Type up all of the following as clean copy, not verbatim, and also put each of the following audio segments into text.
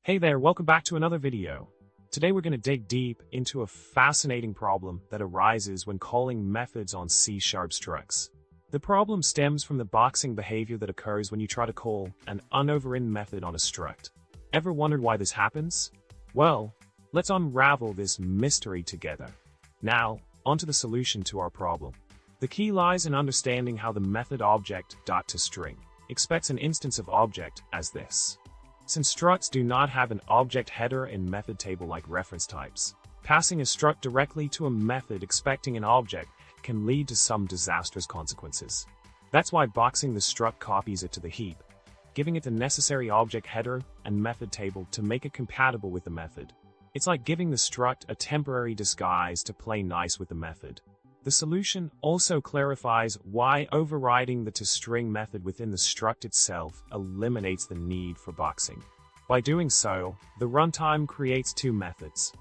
Hey there, welcome back to another video. Today we're going to dig deep into a fascinating problem that arises when calling methods on C# structs. The problem stems from the boxing behavior that occurs when you try to call an unoverridden method on a struct. Ever wondered why this happens? Well, let's unravel this mystery together. Now, onto the solution to our problem. The key lies in understanding how the method object.ToString expects an instance of object as this. Since structs do not have an object header in method table like reference types, passing a struct directly to a method expecting an object can lead to some disastrous consequences. That's why boxing the struct copies it to the heap, giving it the necessary object header and method table to make it compatible with the method. It's like giving the struct a temporary disguise to play nice with the method. The solution also clarifies why overriding the ToString method within the struct itself eliminates the need for boxing. By doing so, the runtime creates two methods.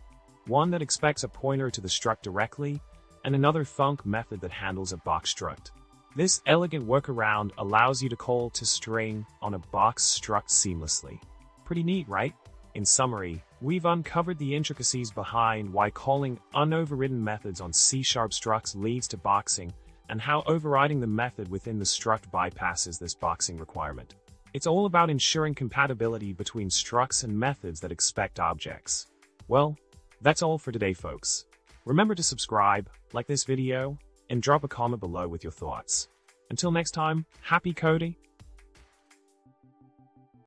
One that expects a pointer to the struct directly, and another func method that handles a box struct. This elegant workaround allows you to call ToString on a box struct seamlessly. Pretty neat, right? In summary, we've uncovered the intricacies behind why calling unoverridden methods on C# structs leads to boxing, and how overriding the method within the struct bypasses this boxing requirement. It's all about ensuring compatibility between structs and methods that expect objects. Well, that's all for today, folks. Remember to subscribe, like this video, and drop a comment below with your thoughts. Until next time, happy coding!